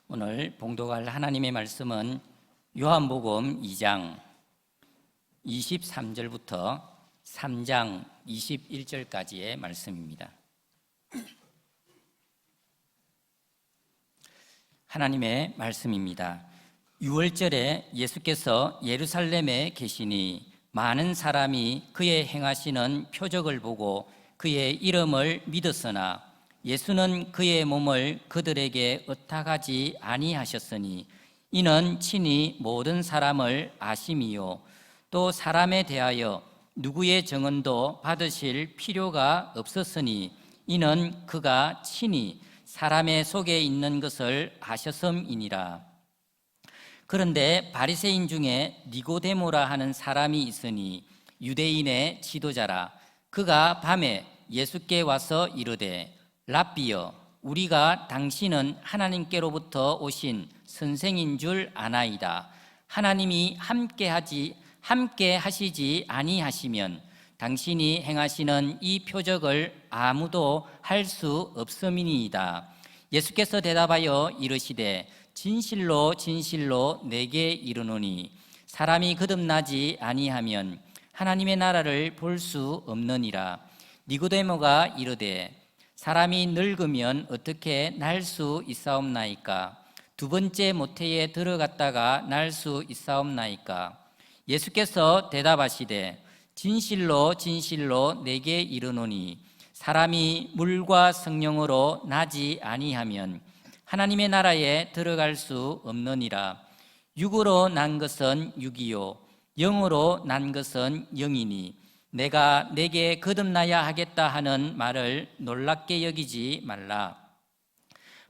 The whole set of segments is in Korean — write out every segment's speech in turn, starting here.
오늘 봉독할 하나님의 말씀은 요한복음 2장 23절부터 3장 21절까지의 말씀입니다. 하나님의 말씀입니다. 6월절에 예수께서 예루살렘에 계시니 많은 사람이 그의 행하시는 표적을 보고 그의 이름을 믿었으나 예수는 그의 몸을 그들에게 의탁하지 아니하셨으니 이는 친히 모든 사람을 아심이요 또 사람에 대하여 누구의 증언도 받으실 필요가 없었으니 이는 그가 친히 사람의 속에 있는 것을 아셨음이니라. 그런데 바리새인 중에 니고데모라 하는 사람이 있으니 유대인의 지도자라. 그가 밤에 예수께 와서 이르되 랍비여, 우리가 당신은 하나님께로부터 오신 선생인 줄 아나이다. 하나님이 함께 하시지 아니하시면 당신이 행하시는 이 표적을 아무도 할 수 없음이니이다. 예수께서 대답하여 이르시되 진실로 진실로 내게 이르노니 사람이 거듭나지 아니하면 하나님의 나라를 볼 수 없느니라. 니고데모가 이르되 사람이 늙으면 어떻게 날 수 있사옵나이까? 두 번째 모태에 들어갔다가 날 수 있사옵나이까? 예수께서 대답하시되 진실로 진실로 내게 이르노니 사람이 물과 성령으로 나지 아니하면 하나님의 나라에 들어갈 수 없느니라. 육으로 난 것은 육이요 영으로 난 것은 영이니 내가 내게 거듭나야 하겠다 하는 말을 놀랍게 여기지 말라.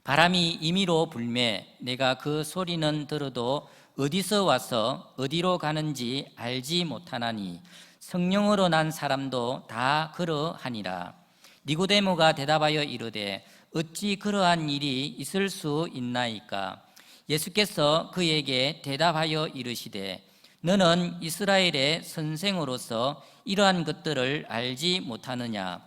바람이 임의로 불매 내가 그 소리는 들어도 어디서 와서 어디로 가는지 알지 못하나니 성령으로 난 사람도 다 그러하니라. 니고데모가 대답하여 이르되 어찌 그러한 일이 있을 수 있나이까? 예수께서 그에게 대답하여 이르시되 너는 이스라엘의 선생으로서 이러한 것들을 알지 못하느냐?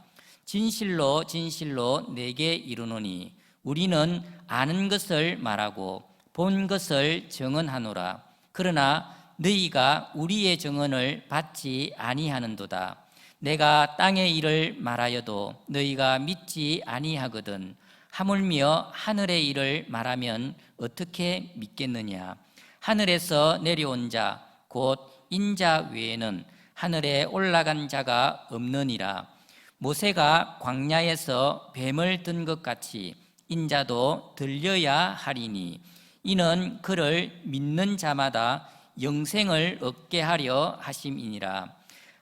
진실로 진실로 내게 이르노니 우리는 아는 것을 말하고 본 것을 증언하노라. 그러나 너희가 우리의 증언을 받지 아니하는도다. 내가 땅의 일을 말하여도 너희가 믿지 아니하거든 하물며 하늘의 일을 말하면 어떻게 믿겠느냐? 하늘에서 내려온 자 곧 인자 외에는 하늘에 올라간 자가 없느니라. 모세가 광야에서 뱀을 든 것 같이 인자도 들려야 하리니 이는 그를 믿는 자마다 영생을 얻게 하려 하심이니라.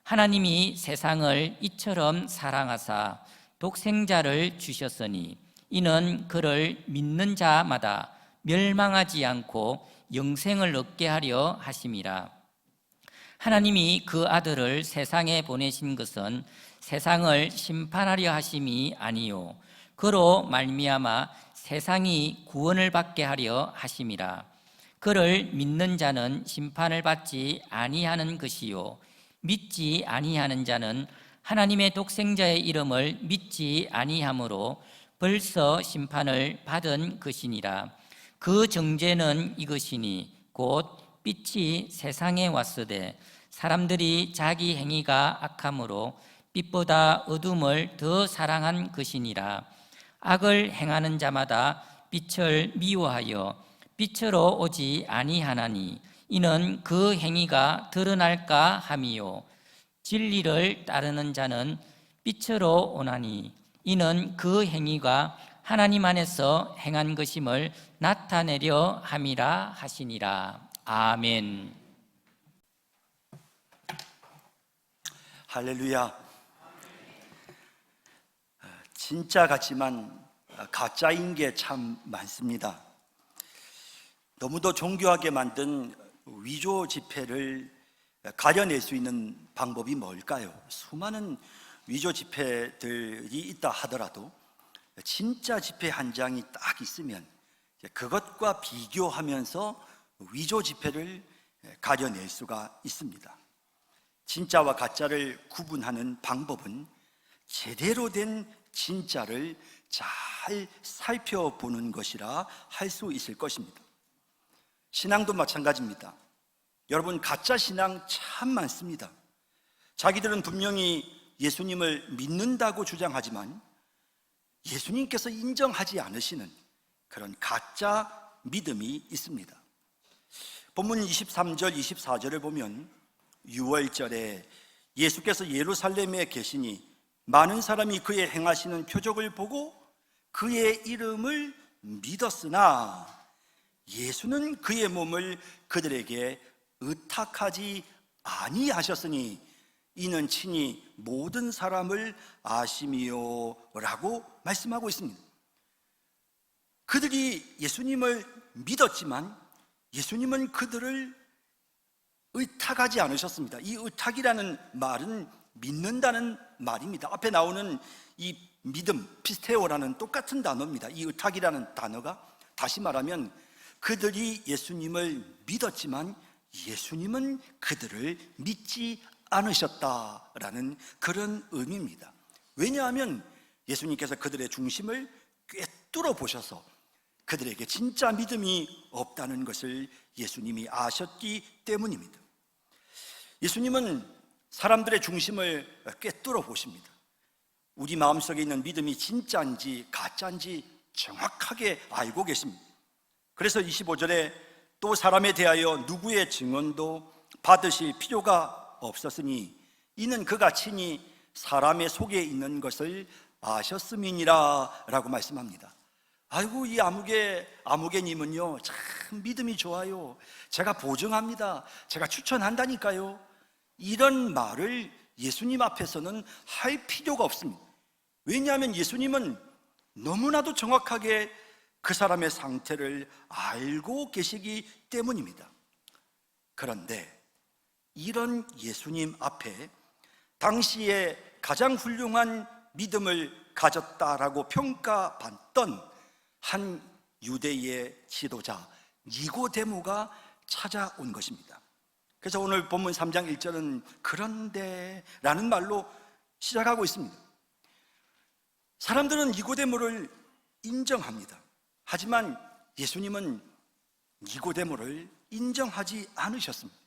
하나님이 세상을 이처럼 사랑하사 독생자를 주셨으니 이는 그를 믿는 자마다 멸망하지 않고 영생을 얻게 하려 하심이라. 하나님이 그 아들을 세상에 보내신 것은 세상을 심판하려 하심이 아니요 그로 말미암아 세상이 구원을 받게 하려 하심이라. 그를 믿는 자는 심판을 받지 아니하는 것이요 믿지 아니하는 자는 하나님의 독생자의 이름을 믿지 아니하므로 벌써 심판을 받은 것이니라. 그 정죄는 이것이니 곧 빛이 세상에 왔으되 사람들이 자기 행위가 악함으로 빛보다 어둠을 더 사랑한 것이니라. 악을 행하는 자마다 빛을 미워하여 빛으로 오지 아니하나니 이는 그 행위가 드러날까 함이요 진리를 따르는 자는 빛으로 오나니 이는 그 행위가 하나님 안에서 행한 것임을 나타내려 함이라 하시니라. 아멘. 할렐루야. 진짜 같지만 가짜인 게 참 많습니다. 너무도 정교하게 만든 위조 지폐를 가려낼 수 있는 방법이 뭘까요? 수많은 위조 지폐들이 있다 하더라도 진짜 지폐 한 장이 딱 있으면 그것과 비교하면서 위조 지폐를 가려낼 수가 있습니다. 진짜와 가짜를 구분하는 방법은 제대로 된 진짜를 잘 살펴보는 것이라 할 수 있을 것입니다. 신앙도 마찬가지입니다. 여러분, 가짜 신앙 참 많습니다. 자기들은 분명히 예수님을 믿는다고 주장하지만 예수님께서 인정하지 않으시는 그런 가짜 믿음이 있습니다. 본문 23절, 24절을 보면 유월절에 예수께서 예루살렘에 계시니 많은 사람이 그의 행하시는 표적을 보고 그의 이름을 믿었으나 예수는 그의 몸을 그들에게 의탁하지 아니하셨으니 이는 친히 모든 사람을 아심이요 라고 말씀하고 있습니다. 그들이 예수님을 믿었지만 예수님은 그들을 의탁하지 않으셨습니다. 이 의탁이라는 말은 믿는다는 말입니다. 앞에 나오는 이 믿음, 피스테오라는 똑같은 단어입니다. 이 의탁이라는 단어가 다시 말하면 그들이 예수님을 믿었지만 예수님은 그들을 믿지 않으셨다라는 그런 의미입니다. 왜냐하면 예수님께서 그들의 중심을 꿰뚫어 보셔서 그들에게 진짜 믿음이 없다는 것을 예수님이 아셨기 때문입니다. 예수님은 사람들의 중심을 꿰뚫어 보십니다. 우리 마음속에 있는 믿음이 진짜인지 가짜인지 정확하게 알고 계십니다. 그래서 25절에 또 사람에 대하여 누구의 증언도 받으실 필요가 없었으니 이는 그가 친히 사람의 속에 있는 것을 아셨음이니라 라고 말씀합니다. 아이고, 이 아무개님은요 참 믿음이 좋아요, 제가 보증합니다, 제가 추천한다니까요, 이런 말을 예수님 앞에서는 할 필요가 없습니다. 왜냐하면 예수님은 너무나도 정확하게 그 사람의 상태를 알고 계시기 때문입니다. 그런데 이런 예수님 앞에 당시에 가장 훌륭한 믿음을 가졌다라고 평가받던 한 유대의 지도자 니고데모가 찾아온 것입니다. 그래서 오늘 본문 3장 1절은 그런데 라는 말로 시작하고 있습니다. 사람들은 니고데모를 인정합니다. 하지만 예수님은 니고데모를 인정하지 않으셨습니다.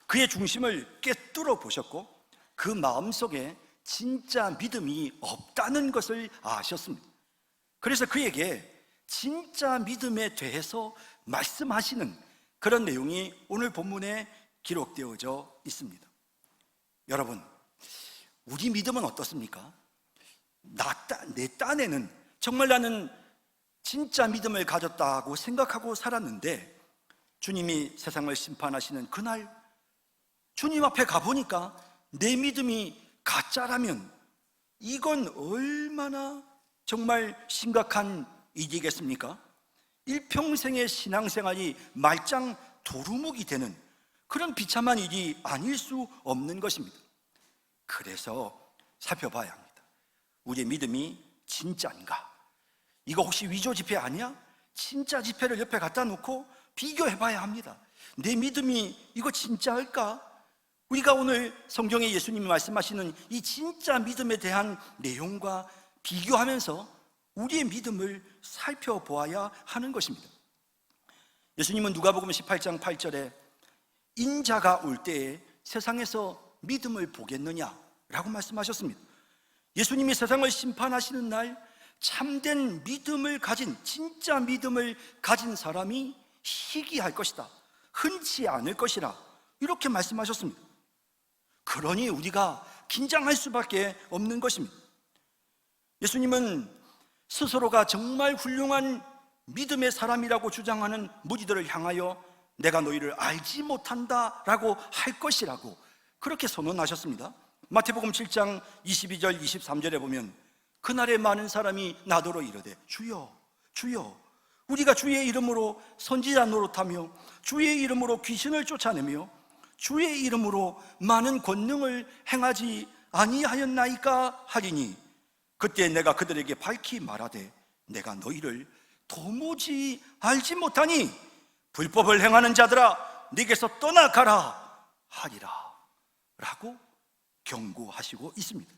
그의 중심을 꿰뚫어 보셨고 그 마음속에 진짜 믿음이 없다는 것을 아셨습니다. 그래서 그에게 진짜 믿음에 대해서 말씀하시는 그런 내용이 오늘 본문에 기록되어져 있습니다. 여러분, 우리 믿음은 어떻습니까? 내 딴에는 정말 나는 진짜 믿음을 가졌다고 생각하고 살았는데 주님이 세상을 심판하시는 그날 주님 앞에 가보니까 내 믿음이 가짜라면 이건 얼마나 정말 심각한 일이겠습니까? 일평생의 신앙생활이 말짱 도루묵이 되는 그런 비참한 일이 아닐 수 없는 것입니다. 그래서 살펴봐야 합니다. 우리의 믿음이 진짜인가? 이거 혹시 위조 지폐 아니야? 진짜 지폐를 옆에 갖다 놓고 비교해봐야 합니다. 내 믿음이 이거 진짜일까? 우리가 오늘 성경에 예수님이 말씀하시는 이 진짜 믿음에 대한 내용과 비교하면서 우리의 믿음을 살펴보아야 하는 것입니다. 예수님은 누가복음 18장 8절에 인자가 올 때에 세상에서 믿음을 보겠느냐라고 말씀하셨습니다. 예수님이 세상을 심판하시는 날 참된 믿음을 가진, 진짜 믿음을 가진 사람이 희귀할 것이다, 흔치 않을 것이라 이렇게 말씀하셨습니다. 그러니 우리가 긴장할 수밖에 없는 것입니다. 예수님은 스스로가 정말 훌륭한 믿음의 사람이라고 주장하는 무리들을 향하여 내가 너희를 알지 못한다라고 할 것이라고 그렇게 선언하셨습니다. 마태복음 7장 22절 23절에 보면 그날에 많은 사람이 나더러 이르되 주여 주여 우리가 주의 이름으로 선지자 노릇하며 주의 이름으로 귀신을 쫓아내며 주의 이름으로 많은 권능을 행하지 아니하였나이까 하리니 그때 내가 그들에게 밝히 말하되 내가 너희를 도무지 알지 못하니 불법을 행하는 자들아 네게서 떠나가라 하리라 라고 경고하시고 있습니다.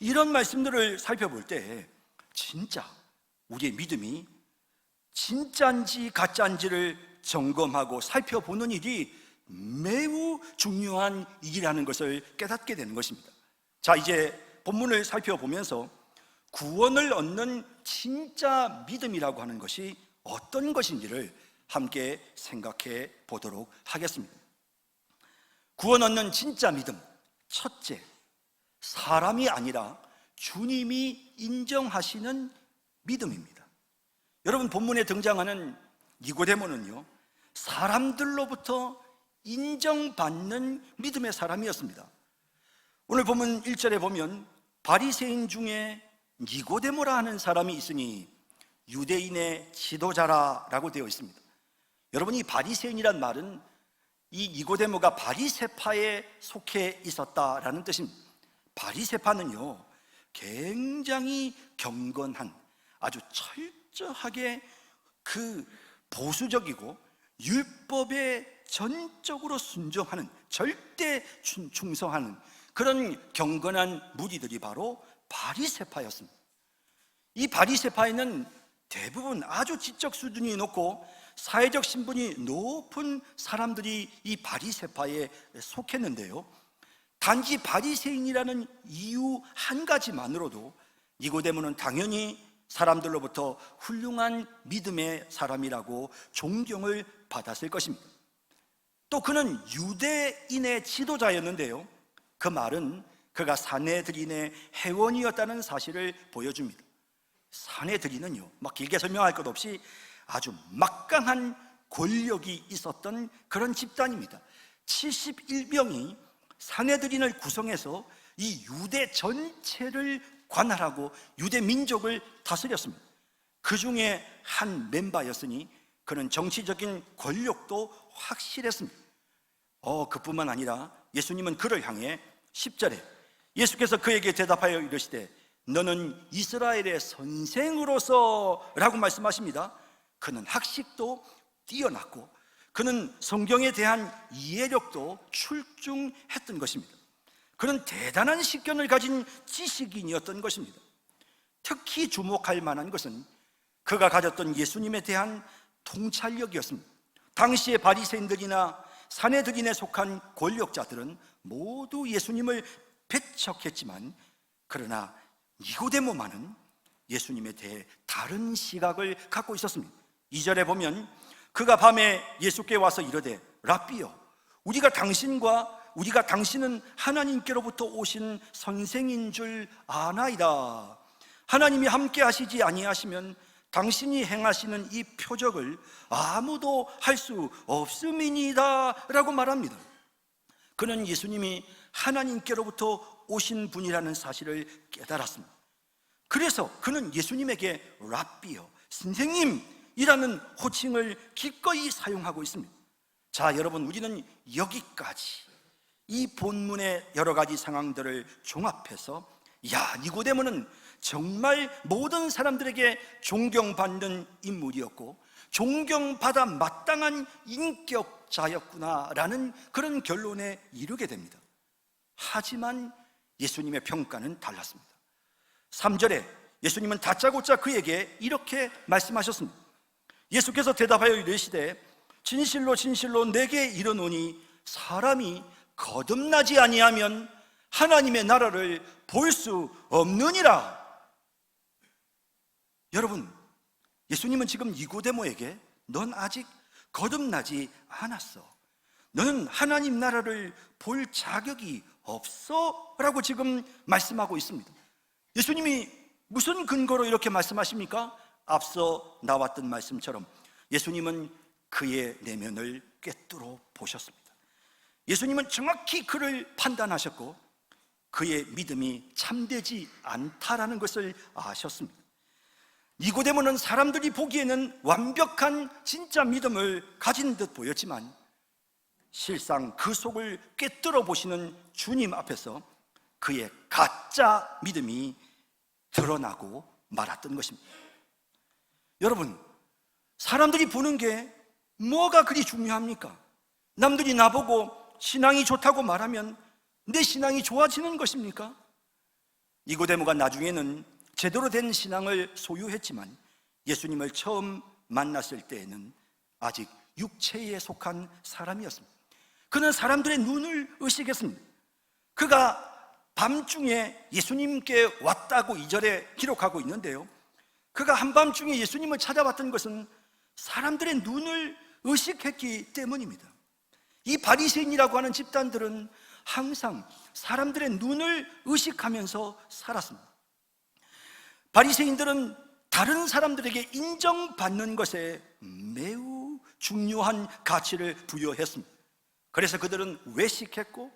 이런 말씀들을 살펴볼 때 진짜 우리의 믿음이 진짜인지 가짜인지를 점검하고 살펴보는 일이 매우 중요한 일이라는 것을 깨닫게 되는 것입니다. 자, 이제 본문을 살펴보면서 구원을 얻는 진짜 믿음이라고 하는 것이 어떤 것인지를 함께 생각해 보도록 하겠습니다. 구원 얻는 진짜 믿음, 첫째, 사람이 아니라 주님이 인정하시는 믿음입니다. 여러분, 본문에 등장하는 니고데모는요, 사람들로부터 인정받는 믿음의 사람이었습니다. 오늘 본문 1절에 보면 바리새인 중에 니고데모라 하는 사람이 있으니 유대인의 지도자라라고 되어 있습니다. 여러분, 이 바리새인이란 말은 이 니고데모가 바리새파에 속해 있었다라는 뜻입니다. 바리새파는요, 굉장히 경건한, 아주 철저하게 그 보수적이고 율법에 전적으로 순종하는, 절대 충성하는 그런 경건한 무리들이 바로 바리새파였습니다. 이 바리새파에는 대부분 아주 지적 수준이 높고 사회적 신분이 높은 사람들이 이 바리새파에 속했는데요, 단지 바리새인이라는 이유 한 가지만으로도 니고데모는 당연히 사람들로부터 훌륭한 믿음의 사람이라고 존경을 받았을 것입니다. 또 그는 유대인의 지도자였는데요, 그 말은 그가 사내들인의 회원이었다는 사실을 보여줍니다. 사내들인은요, 막 길게 설명할 것 없이 아주 막강한 권력이 있었던 그런 집단입니다. 71명이 사내들인을 구성해서 이 유대 전체를 관할하고 유대 민족을 다스렸습니다. 그 중에 한 멤버였으니 그는 정치적인 권력도 확실했습니다. 그뿐만 아니라 예수님은 그를 향해 10절에 예수께서 그에게 대답하여 이르시되 너는 이스라엘의 선생으로서 라고 말씀하십니다. 그는 학식도 뛰어났고 그는 성경에 대한 이해력도 출중했던 것입니다. 그는 대단한 식견을 가진 지식인이었던 것입니다. 특히 주목할 만한 것은 그가 가졌던 예수님에 대한 통찰력이었습니다. 당시의 바리새인들이나 사내들인에 속한 권력자들은 모두 예수님을 배척했지만, 그러나 니고데모만은 예수님에 대해 다른 시각을 갖고 있었습니다. 2절에 보면 그가 밤에 예수께 와서 이르되 랍비여, 우리가 당신은 하나님께로부터 오신 선생인 줄 아나이다. 하나님이 함께 하시지 아니하시면 당신이 행하시는 이 표적을 아무도 할 수 없음이니이다 라고 말합니다. 그는 예수님이 하나님께로부터 오신 분이라는 사실을 깨달았습니다. 그래서 그는 예수님에게 랍비여, 선생님이라는 호칭을 기꺼이 사용하고 있습니다. 자, 여러분, 우리는 여기까지 이 본문의 여러 가지 상황들을 종합해서 니고데모는 정말 모든 사람들에게 존경받는 인물이었고 존경받아 마땅한 인격자였구나라는 그런 결론에 이르게 됩니다. 하지만 예수님의 평가는 달랐습니다. 3절에 예수님은 다짜고짜 그에게 이렇게 말씀하셨습니다. 예수께서 대답하여 이르시되 진실로 진실로 내게 이르노니 사람이 거듭나지 아니하면 하나님의 나라를 볼 수 없느니라. 여러분, 예수님은 지금 니고데모에게 넌 아직 거듭나지 않았어, 너는 하나님 나라를 볼 자격이 없어 라고 지금 말씀하고 있습니다. 예수님이 무슨 근거로 이렇게 말씀하십니까? 앞서 나왔던 말씀처럼 예수님은 그의 내면을 꿰뚫어 보셨습니다. 예수님은 정확히 그를 판단하셨고 그의 믿음이 참되지 않다라는 것을 아셨습니다. 니고데모는 사람들이 보기에는 완벽한 진짜 믿음을 가진 듯 보였지만 실상 그 속을 꿰뚫어 보시는 주님 앞에서 그의 가짜 믿음이 드러나고 말았던 것입니다. 여러분, 사람들이 보는 게 뭐가 그리 중요합니까? 남들이 나보고 신앙이 좋다고 말하면 내 신앙이 좋아지는 것입니까? 니고데모가 나중에는 제대로 된 신앙을 소유했지만 예수님을 처음 만났을 때에는 아직 육체에 속한 사람이었습니다. 그는 사람들의 눈을 의식했습니다. 그가 밤중에 예수님께 왔다고 2절에 기록하고 있는데요, 그가 한밤중에 예수님을 찾아왔던 것은 사람들의 눈을 의식했기 때문입니다. 이 바리새인이라고 하는 집단들은 항상 사람들의 눈을 의식하면서 살았습니다. 바리새인들은 다른 사람들에게 인정받는 것에 매우 중요한 가치를 부여했습니다. 그래서 그들은 외식했고,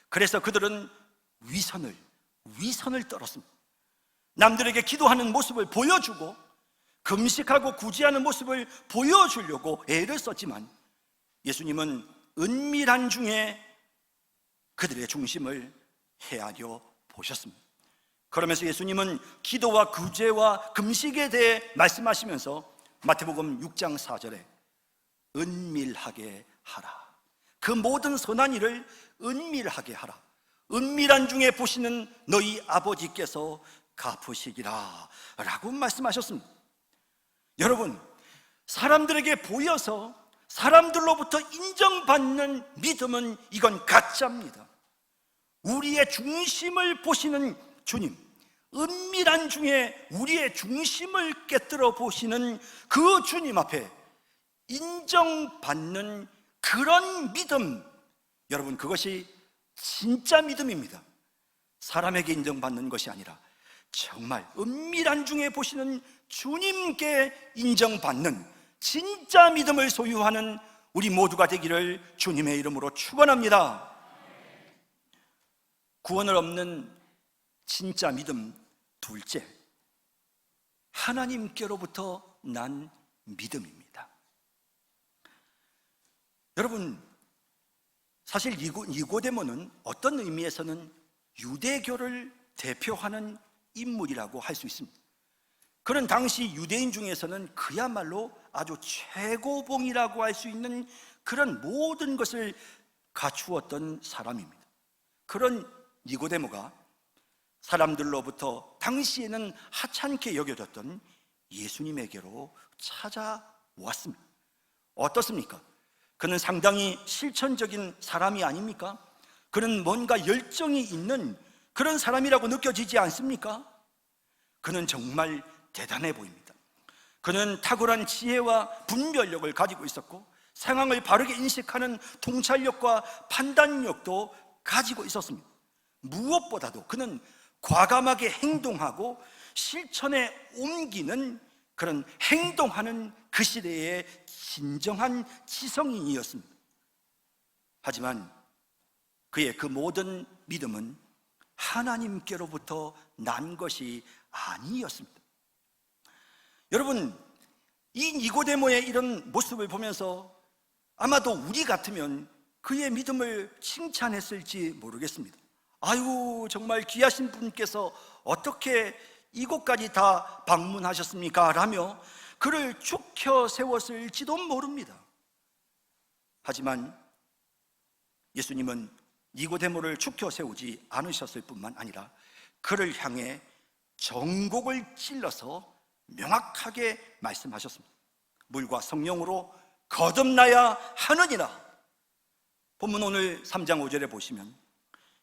그래서 그들은 위선을 떨었습니다. 남들에게 기도하는 모습을 보여주고 금식하고 구제하는 모습을 보여주려고 애를 썼지만, 예수님은 은밀한 중에 그들의 중심을 헤아려 보셨습니다. 그러면서 예수님은 기도와 구제와 금식에 대해 말씀하시면서 마태복음 6장 4절에 은밀하게 하라, 그 모든 선한 일을 은밀하게 하라, 은밀한 중에 보시는 너희 아버지께서 갚으시리라 라고 말씀하셨습니다. 여러분, 사람들에게 보여서 사람들로부터 인정받는 믿음은 이건 가짜입니다. 우리의 중심을 보시는 주님, 은밀한 중에 우리의 중심을 깨뜨려 보시는 그 주님 앞에 인정받는 그런 믿음, 여러분, 그것이 진짜 믿음입니다. 사람에게 인정받는 것이 아니라 정말 은밀한 중에 보시는 주님께 인정받는 진짜 믿음을 소유하는 우리 모두가 되기를 주님의 이름으로 축원합니다. 구원을 얻는 진짜 믿음 둘째, 하나님께로부터 난 믿음입니다. 여러분, 사실 니고데모는 어떤 의미에서는 유대교를 대표하는 인물이라고 할 수 있습니다. 그는 당시 유대인 중에서는 그야말로 아주 최고봉이라고 할 수 있는 그런 모든 것을 갖추었던 사람입니다. 그런 니고데모가 사람들로부터 당시에는 하찮게 여겨졌던 예수님에게로 찾아왔습니다. 어떻습니까? 그는 상당히 실천적인 사람이 아닙니까? 그는 뭔가 열정이 있는 그런 사람이라고 느껴지지 않습니까? 그는 정말 대단해 보입니다. 그는 탁월한 지혜와 분별력을 가지고 있었고, 상황을 바르게 인식하는 통찰력과 판단력도 가지고 있었습니다. 무엇보다도 그는 과감하게 행동하고 실천에 옮기는 그런 행동하는 그 시대의 진정한 지성인이었습니다. 하지만 그의 그 모든 믿음은 하나님께로부터 난 것이 아니었습니다. 여러분, 이 니고데모의 이런 모습을 보면서 아마도 우리 같으면 그의 믿음을 칭찬했을지 모르겠습니다. 아유, 정말 귀하신 분께서 어떻게 이곳까지 다 방문하셨습니까? 라며 그를 축혀 세웠을지도 모릅니다. 하지만 예수님은 니고데모를 축혀 세우지 않으셨을 뿐만 아니라 그를 향해 정곡을 찔러서 명확하게 말씀하셨습니다. 물과 성령으로 거듭나야 하느니라. 본문 오늘 3장 5절에 보시면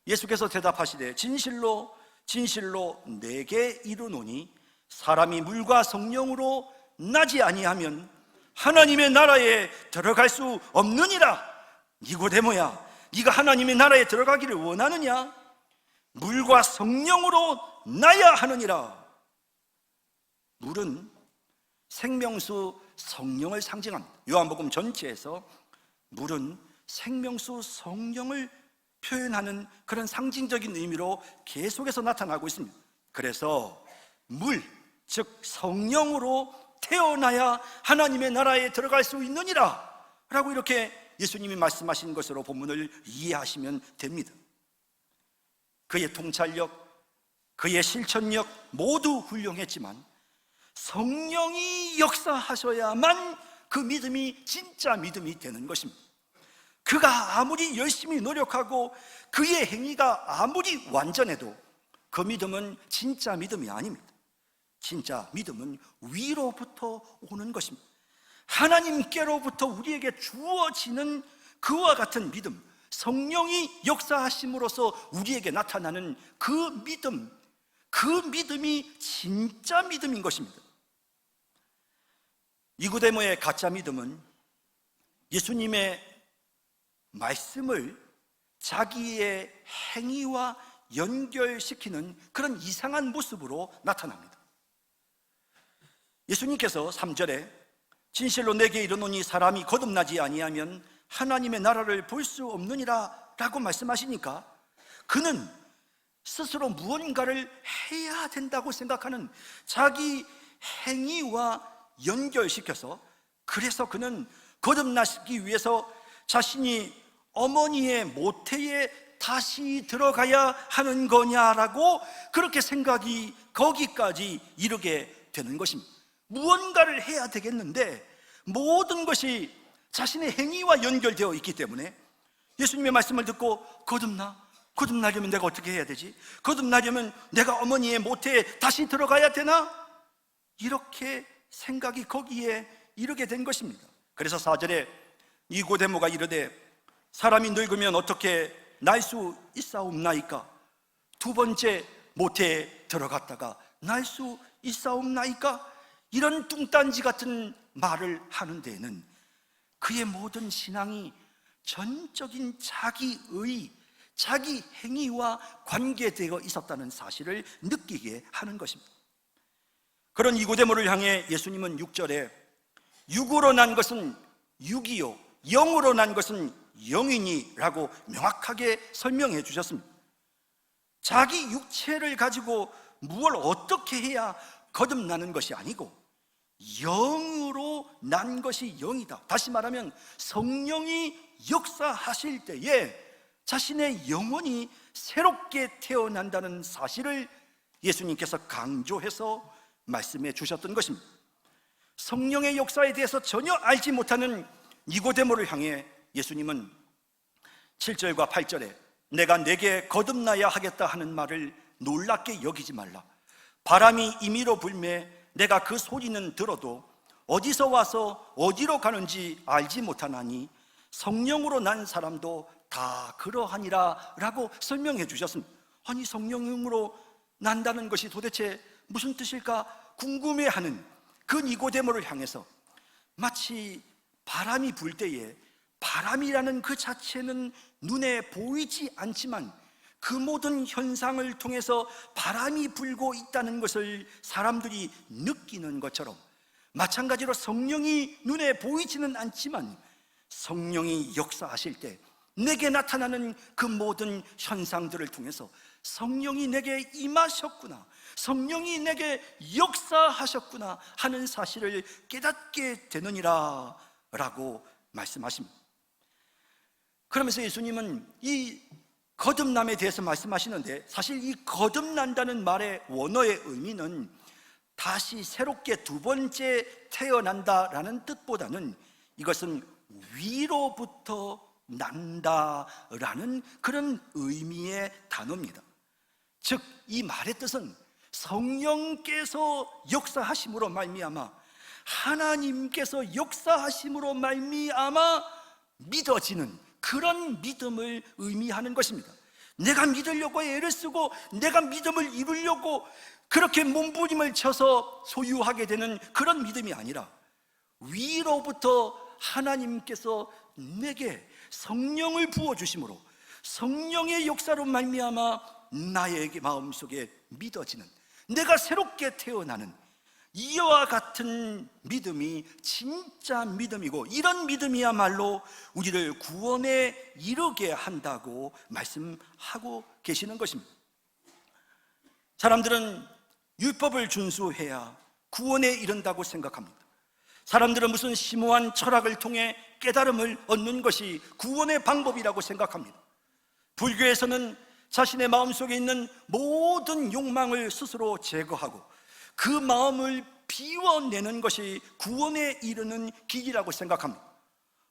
예수께서 대답하시되 진실로 진실로 내게 이르노니 사람이 물과 성령으로 나지 아니하면 하나님의 나라에 들어갈 수 없느니라. 니고데모야, 네가 하나님의 나라에 들어가기를 원하느냐? 물과 성령으로 나야 하느니라. 물은 생명수 성령을 상징합니다. 요한복음 전체에서 물은 생명수 성령을 표현하는 그런 상징적인 의미로 계속해서 나타나고 있습니다. 그래서 물, 즉 성령으로 태어나야 하나님의 나라에 들어갈 수 있느니라 라고 이렇게 예수님이 말씀하신 것으로 본문을 이해하시면 됩니다. 그의 통찰력, 그의 실천력 모두 훌륭했지만 성령이 역사하셔야만 그 믿음이 진짜 믿음이 되는 것입니다. 그가 아무리 열심히 노력하고 그의 행위가 아무리 완전해도 그 믿음은 진짜 믿음이 아닙니다. 진짜 믿음은 위로부터 오는 것입니다. 하나님께로부터 우리에게 주어지는 그와 같은 믿음, 성령이 역사하심으로써 우리에게 나타나는 그 믿음이 진짜 믿음인 것입니다. 니고데모의 가짜 믿음은 예수님의 말씀을 자기의 행위와 연결시키는 그런 이상한 모습으로 나타납니다. 예수님께서 3절에 진실로 내게 이르노니 사람이 거듭나지 아니하면 하나님의 나라를 볼 수 없느니라 라고 말씀하시니까 그는 스스로 무언가를 해야 된다고 생각하는 자기 행위와 연결시켜서, 그래서 그는 거듭나기 위해서 자신이 어머니의 모태에 다시 들어가야 하는 거냐라고 그렇게 생각이 거기까지 이르게 되는 것입니다. 무언가를 해야 되겠는데 모든 것이 자신의 행위와 연결되어 있기 때문에 예수님의 말씀을 듣고 거듭나려면 내가 어떻게 해야 되지? 거듭나려면 내가 어머니의 모태에 다시 들어가야 되나? 이렇게 생각이 거기에 이르게 된 것입니다. 그래서 4절에 니고데모가 이르되 사람이 늙으면 어떻게 날 수 있사옵나이까? 두 번째 모태에 들어갔다가 날 수 있사옵나이까? 이런 뚱딴지 같은 말을 하는 데에는 그의 모든 신앙이 전적인 자기의, 자기 행위와 관계되어 있었다는 사실을 느끼게 하는 것입니다. 그런 니고데모를 향해 예수님은 6절에 육으로 난 것은 육이요 영으로 난 것은 영이니라고 명확하게 설명해 주셨습니다. 자기 육체를 가지고 무엇을 어떻게 해야 거듭나는 것이 아니고 영으로 난 것이 영이다. 다시 말하면 성령이 역사하실 때에 자신의 영혼이 새롭게 태어난다는 사실을 예수님께서 강조해서 말씀해 주셨던 것입니다. 성령의 역사에 대해서 전혀 알지 못하는 니고데모를 향해 예수님은 7절과 8절에 내가 내게 거듭나야 하겠다 하는 말을 놀랍게 여기지 말라. 바람이 임의로 불매 내가 그 소리는 들어도 어디서 와서 어디로 가는지 알지 못하나니 성령으로 난 사람도 다 그러하니라 라고 설명해 주셨습니다. 아니, 성령으로 난다는 것이 도대체 무슨 뜻일까 궁금해하는 그 니고데모를 향해서 마치 바람이 불 때에 바람이라는 그 자체는 눈에 보이지 않지만 그 모든 현상을 통해서 바람이 불고 있다는 것을 사람들이 느끼는 것처럼, 마찬가지로 성령이 눈에 보이지는 않지만 성령이 역사하실 때 내게 나타나는 그 모든 현상들을 통해서 성령이 내게 임하셨구나, 성령이 내게 역사하셨구나 하는 사실을 깨닫게 되느니라 라고 말씀하십니다. 그러면서 예수님은 이 거듭남에 대해서 말씀하시는데, 사실 이 거듭난다는 말의 원어의 의미는 다시 새롭게 두 번째 태어난다라는 뜻보다는 이것은 위로부터 난다라는 그런 의미의 단어입니다. 즉 이 말의 뜻은 성령께서 역사하심으로 말미암아, 하나님께서 역사하심으로 말미암아 믿어지는 그런 믿음을 의미하는 것입니다. 내가 믿으려고 애를 쓰고 내가 믿음을 이루려고 그렇게 몸부림을 쳐서 소유하게 되는 그런 믿음이 아니라 위로부터 하나님께서 내게 성령을 부어주심으로 성령의 역사로 말미암아 나에게 마음속에 믿어지는, 내가 새롭게 태어나는 이와 같은 믿음이 진짜 믿음이고, 이런 믿음이야말로 우리를 구원에 이르게 한다고 말씀하고 계시는 것입니다. 사람들은 율법을 준수해야 구원에 이른다고 생각합니다. 사람들은 무슨 심오한 철학을 통해 깨달음을 얻는 것이 구원의 방법이라고 생각합니다. 불교에서는 자신의 마음속에 있는 모든 욕망을 스스로 제거하고 그 마음을 비워내는 것이 구원에 이르는 길이라고 생각합니다.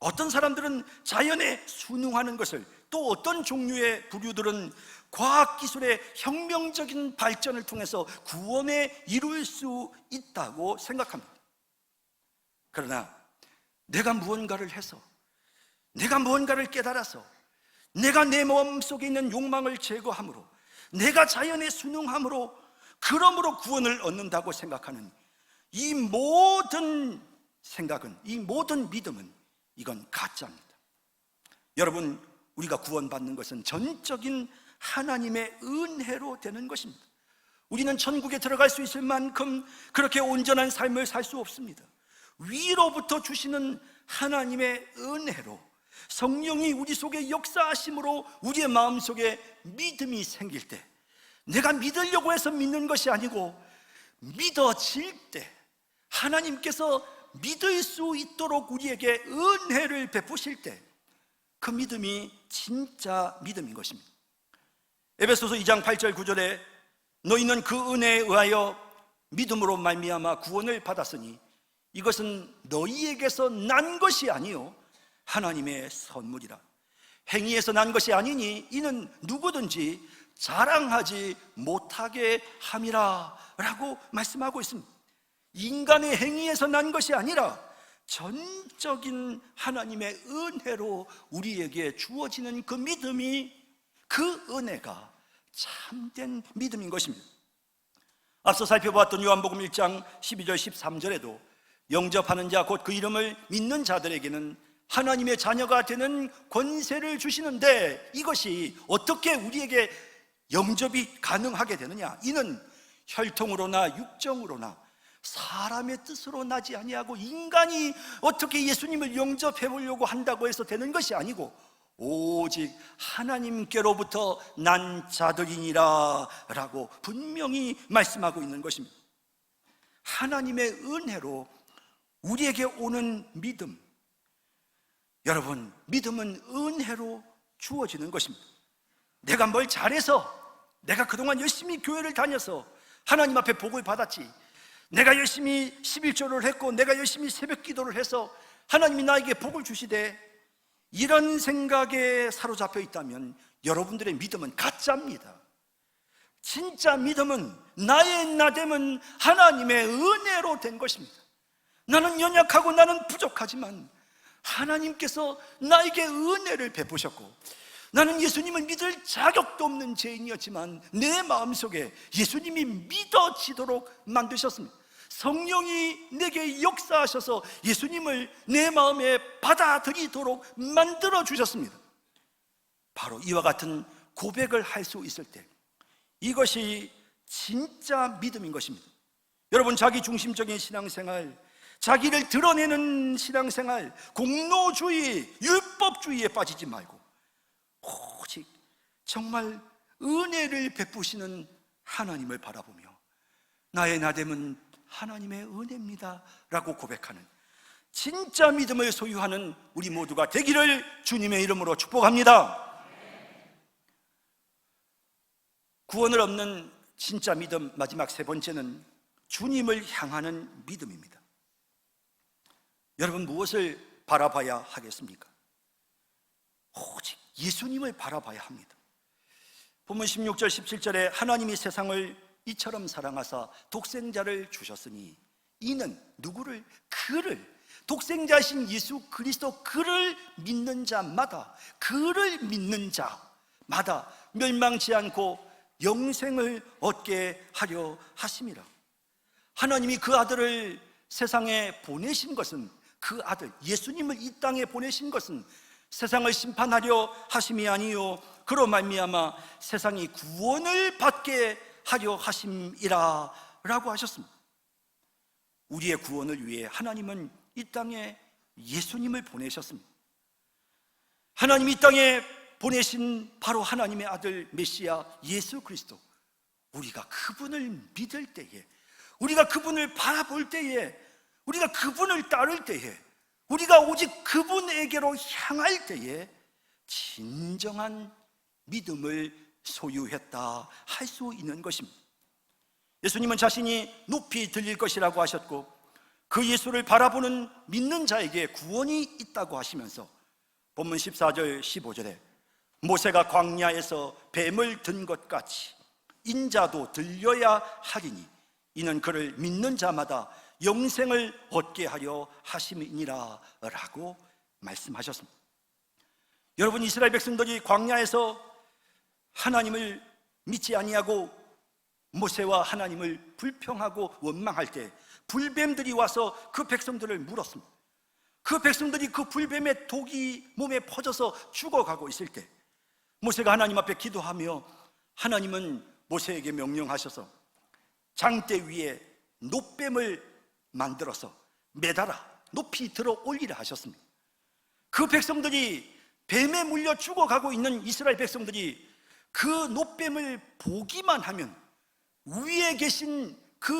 어떤 사람들은 자연에 순응하는 것을, 또 어떤 종류의 부류들은 과학기술의 혁명적인 발전을 통해서 구원에 이룰 수 있다고 생각합니다. 그러나 내가 무언가를 해서, 내가 무언가를 깨달아서, 내가 내 마음속에 있는 욕망을 제거함으로, 내가 자연에 순응함으로, 그러므로 구원을 얻는다고 생각하는 이 모든 생각은, 이 모든 믿음은 이건 가짜입니다. 여러분, 우리가 구원받는 것은 전적인 하나님의 은혜로 되는 것입니다. 우리는 천국에 들어갈 수 있을 만큼 그렇게 온전한 삶을 살 수 없습니다. 위로부터 주시는 하나님의 은혜로, 성령이 우리 속에 역사하심으로 우리의 마음속에 믿음이 생길 때, 내가 믿으려고 해서 믿는 것이 아니고 믿어질 때, 하나님께서 믿을 수 있도록 우리에게 은혜를 베푸실 때, 그 믿음이 진짜 믿음인 것입니다. 에베소서 2장 8절 9절에 너희는 그 은혜에 의하여 믿음으로 말미암아 구원을 받았으니 이것은 너희에게서 난 것이 아니요 하나님의 선물이라. 행위에서 난 것이 아니니 이는 누구든지 자랑하지 못하게 함이라 라고 말씀하고 있습니다. 인간의 행위에서 난 것이 아니라 전적인 하나님의 은혜로 우리에게 주어지는 그 믿음이, 그 은혜가 참된 믿음인 것입니다. 앞서 살펴보았던 요한복음 1장 12절 13절에도 영접하는 자 곧 그 이름을 믿는 자들에게는 하나님의 자녀가 되는 권세를 주시는데, 이것이 어떻게 우리에게 영접이 가능하게 되느냐? 이는 혈통으로나 육정으로나 사람의 뜻으로 나지 아니하고, 인간이 어떻게 예수님을 영접해 보려고 한다고 해서 되는 것이 아니고 오직 하나님께로부터 난 자들이니라 라고 분명히 말씀하고 있는 것입니다. 하나님의 은혜로 우리에게 오는 믿음, 여러분, 믿음은 은혜로 주어지는 것입니다. 내가 뭘 잘해서, 내가 그동안 열심히 교회를 다녀서 하나님 앞에 복을 받았지, 내가 열심히 11조를 했고 내가 열심히 새벽 기도를 해서 하나님이 나에게 복을 주시되, 이런 생각에 사로잡혀 있다면 여러분들의 믿음은 가짜입니다. 진짜 믿음은, 나의 나됨은 하나님의 은혜로 된 것입니다. 나는 연약하고 나는 부족하지만 하나님께서 나에게 은혜를 베푸셨고, 나는 예수님을 믿을 자격도 없는 죄인이었지만 내 마음속에 예수님이 믿어지도록 만드셨습니다. 성령이 내게 역사하셔서 예수님을 내 마음에 받아들이도록 만들어 주셨습니다. 바로 이와 같은 고백을 할 수 있을 때, 이것이 진짜 믿음인 것입니다. 여러분, 자기 중심적인 신앙생활, 자기를 드러내는 신앙생활, 공로주의, 율법주의에 빠지지 말고 오직 정말 은혜를 베푸시는 하나님을 바라보며 나의 나됨은 하나님의 은혜입니다 라고 고백하는 진짜 믿음을 소유하는 우리 모두가 되기를 주님의 이름으로 축복합니다. 구원을 얻는 진짜 믿음, 마지막 세 번째는 주님을 향하는 믿음입니다. 여러분, 무엇을 바라봐야 하겠습니까? 오직 예수님을 바라봐야 합니다. 본문 16절 17절에 하나님이 세상을 이처럼 사랑하사 독생자를 주셨으니 이는 누구를? 그를, 독생자신 예수 그리스도 그를 믿는 자마다, 그를 믿는 자마다 멸망치 않고 영생을 얻게 하려 하심이라. 하나님이 그 아들을 세상에 보내신 것은, 그 아들 예수님을 이 땅에 보내신 것은 세상을 심판하려 하심이 아니요 그로 말미암아 세상이 구원을 받게 하려 하심이라 라고 하셨습니다. 우리의 구원을 위해 하나님은 이 땅에 예수님을 보내셨습니다. 하나님이 이 땅에 보내신 바로 하나님의 아들 메시아 예수 그리스도, 우리가 그분을 믿을 때에, 우리가 그분을 바라볼 때에, 우리가 그분을 따를 때에, 우리가 오직 그분에게로 향할 때에 진정한 믿음을 소유했다 할 수 있는 것입니다. 예수님은 자신이 높이 들릴 것이라고 하셨고, 그 예수를 바라보는 믿는 자에게 구원이 있다고 하시면서 본문 14절 15절에 모세가 광야에서 뱀을 든 것 같이 인자도 들려야 하리니 이는 그를 믿는 자마다 영생을 얻게 하려 하심이니라 라고 말씀하셨습니다. 여러분, 이스라엘 백성들이 광야에서 하나님을 믿지 아니하고 모세와 하나님을 불평하고 원망할 때 불뱀들이 와서 그 백성들을 물었습니다. 그 백성들이 그 불뱀의 독이 몸에 퍼져서 죽어가고 있을 때 모세가 하나님 앞에 기도하며 하나님은 모세에게 명령하셔서 장대 위에 놋뱀을 만들어서 매달아 높이 들어 올리라 하셨습니다. 그 백성들이 뱀에 물려 죽어가고 있는 이스라엘 백성들이 그 놋뱀을 보기만 하면 위에 계신 그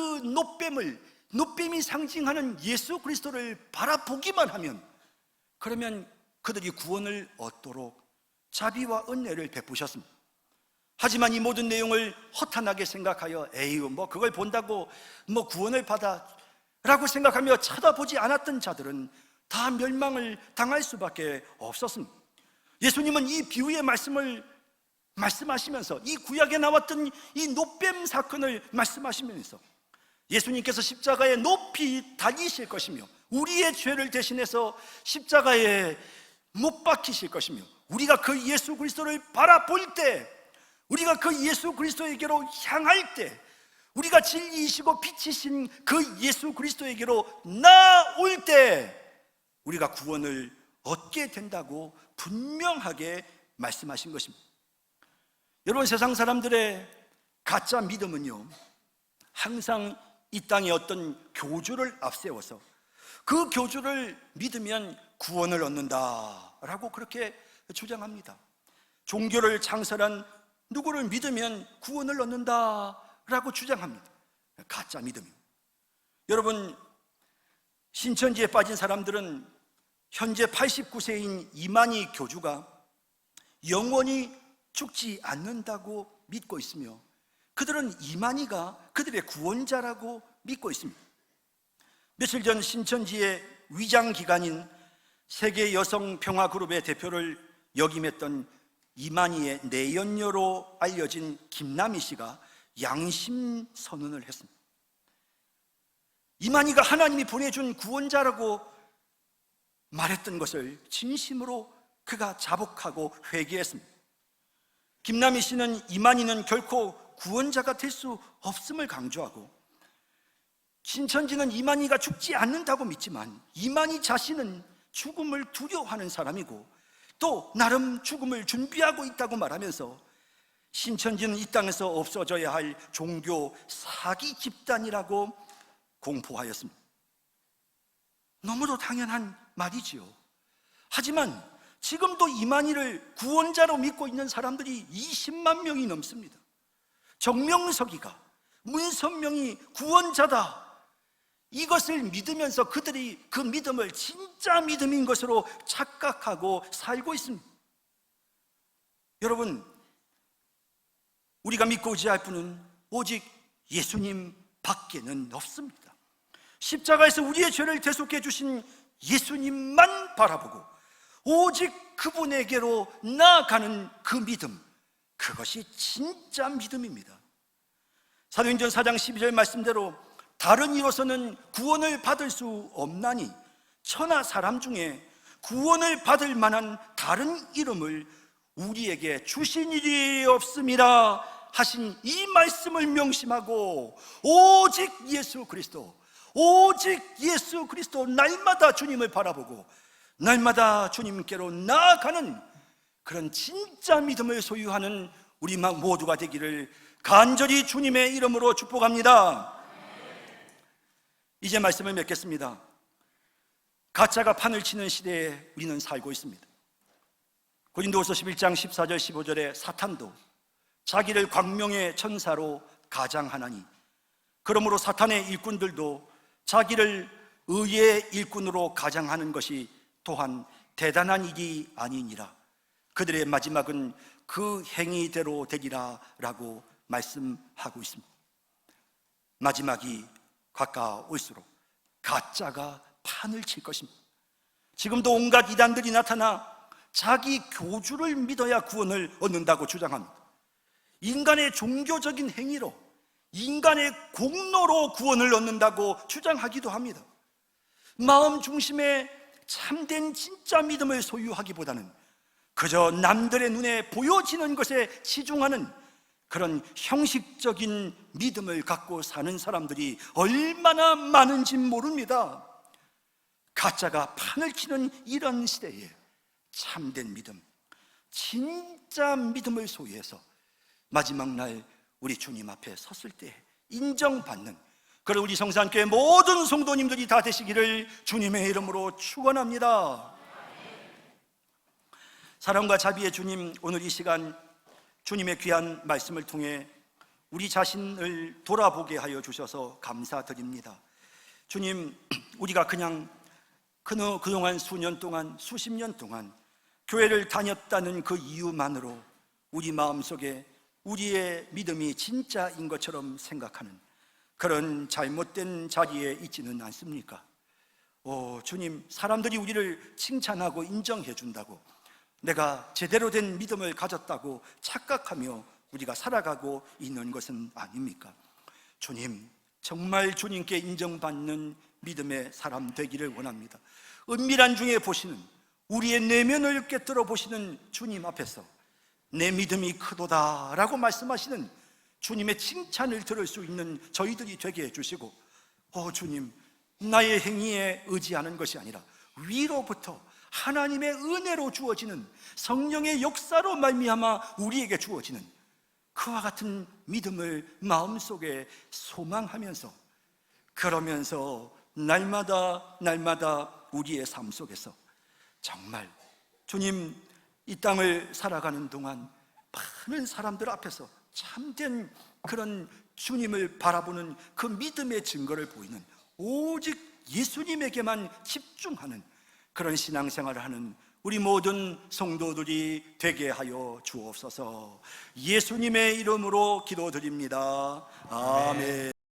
놋뱀이 상징하는 예수 그리스도를 바라보기만 하면 그러면 그들이 구원을 얻도록 자비와 은혜를 베푸셨습니다. 하지만 이 모든 내용을 허탄하게 생각하여 에휴 그걸 본다고 구원을 받아 라고 생각하며 쳐다보지 않았던 자들은 다 멸망을 당할 수밖에 없었습니다. 예수님은 이 비유의 말씀을 말씀하시면서 이 구약에 나왔던 이 놋뱀 사건을 말씀하시면서 예수님께서 십자가에 높이 달리실 것이며 우리의 죄를 대신해서 십자가에 못 박히실 것이며 우리가 그 예수 그리스도를 바라볼 때, 우리가 그 예수 그리스도에게로 향할 때, 우리가 진리이시고 빛이신 그 예수 그리스도에게로 나올 때 우리가 구원을 얻게 된다고 분명하게 말씀하신 것입니다. 여러분, 세상 사람들의 가짜 믿음은요 항상 이 땅에 어떤 교주를 앞세워서 그 교주를 믿으면 구원을 얻는다라고 그렇게 주장합니다. 종교를 창설한 누구를 믿으면 구원을 얻는다라고 주장합니다. 가짜 믿음입니다. 여러분, 신천지에 빠진 사람들은 현재 89세인 이만희 교주가 영원히 죽지 않는다고 믿고 있으며 그들은 이만희가 그들의 구원자라고 믿고 있습니다. 며칠 전 신천지의 위장기관인 세계여성평화그룹의 대표를 역임했던 이만희의 내연녀로 알려진 김남희 씨가 양심선언을 했습니다. 이만희가 하나님이 보내준 구원자라고 말했던 것을 진심으로 그가 자복하고 회개했습니다. 김남희 씨는 이만희는 결코 구원자가 될 수 없음을 강조하고 신천지는 이만희가 죽지 않는다고 믿지만 이만희 자신은 죽음을 두려워하는 사람이고 또 나름 죽음을 준비하고 있다고 말하면서 신천지는 이 땅에서 없어져야 할 종교 사기 집단이라고 공포하였습니다. 너무도 당연한 말이지요. 하지만 지금도 이만희를 구원자로 믿고 있는 사람들이 20만 명이 넘습니다. 정명석이가, 문선명이 구원자다, 이것을 믿으면서 그들이 그 믿음을 진짜 믿음인 것으로 착각하고 살고 있습니다. 여러분, 우리가 믿고 의지할 분은 오직 예수님 밖에는 없습니다. 십자가에서 우리의 죄를 대속해 주신 예수님만 바라보고 오직 그분에게로 나아가는 그 믿음, 그것이 진짜 믿음입니다. 사도행전 4장 12절 말씀대로 다른 이로서는 구원을 받을 수 없나니 천하 사람 중에 구원을 받을 만한 다른 이름을 우리에게 주신 일이 없음이라 하신 이 말씀을 명심하고 오직 예수 그리스도, 오직 예수 그리스도, 날마다 주님을 바라보고 날마다 주님께로 나아가는 그런 진짜 믿음을 소유하는 우리 모두가 되기를 간절히 주님의 이름으로 축복합니다. 이제 말씀을 맺겠습니다. 가짜가 판을 치는 시대에 우리는 살고 있습니다. 고린도후서 11장 14절 15절에 사탄도 자기를 광명의 천사로 가장하나니 그러므로 사탄의 일꾼들도 자기를 의의 일꾼으로 가장하는 것이 또한 대단한 일이 아니니라. 그들의 마지막은 그 행위대로 되리라 라고 말씀하고 있습니다. 마지막이 가까울수록 가짜가 판을 칠 것입니다. 지금도 온갖 이단들이 나타나 자기 교주를 믿어야 구원을 얻는다고 주장합니다. 인간의 종교적인 행위로, 인간의 공로로 구원을 얻는다고 주장하기도 합니다. 마음 중심에 참된 진짜 믿음을 소유하기보다는 그저 남들의 눈에 보여지는 것에 치중하는 그런 형식적인 믿음을 갖고 사는 사람들이 얼마나 많은지 모릅니다. 가짜가 판을 치는 이런 시대에 참된 믿음, 진짜 믿음을 소유해서 마지막 날 우리 주님 앞에 섰을 때 인정받는 그런 우리 성산교회 모든 성도님들이 다 되시기를 주님의 이름으로 축원합니다. 사랑과 자비의 주님, 오늘 이 시간 주님의 귀한 말씀을 통해 우리 자신을 돌아보게 하여 주셔서 감사드립니다. 주님, 우리가 그냥 그동안 수년 동안, 수십 년 동안 교회를 다녔다는 그 이유만으로 우리 마음속에 우리의 믿음이 진짜인 것처럼 생각하는 그런 잘못된 자리에 있지는 않습니까? 주님, 사람들이 우리를 칭찬하고 인정해 준다고 내가 제대로 된 믿음을 가졌다고 착각하며 우리가 살아가고 있는 것은 아닙니까? 주님, 정말 주님께 인정받는 믿음의 사람 되기를 원합니다. 은밀한 중에 보시는, 우리의 내면을 꿰뚫어 보시는 주님 앞에서 내 믿음이 크도다 라고 말씀하시는 주님의 칭찬을 들을 수 있는 저희들이 되게 해주시고, 주님, 나의 행위에 의지하는 것이 아니라 위로부터 하나님의 은혜로 주어지는 성령의 역사로 말미암아 우리에게 주어지는 그와 같은 믿음을 마음속에 소망하면서, 그러면서 날마다 우리의 삶 속에서 정말 주님, 이 땅을 살아가는 동안 많은 사람들 앞에서 참된 그런 주님을 바라보는 그 믿음의 증거를 보이는, 오직 예수님에게만 집중하는 그런 신앙생활을 하는 우리 모든 성도들이 되게 하여 주옵소서. 예수님의 이름으로 기도드립니다. 아멘.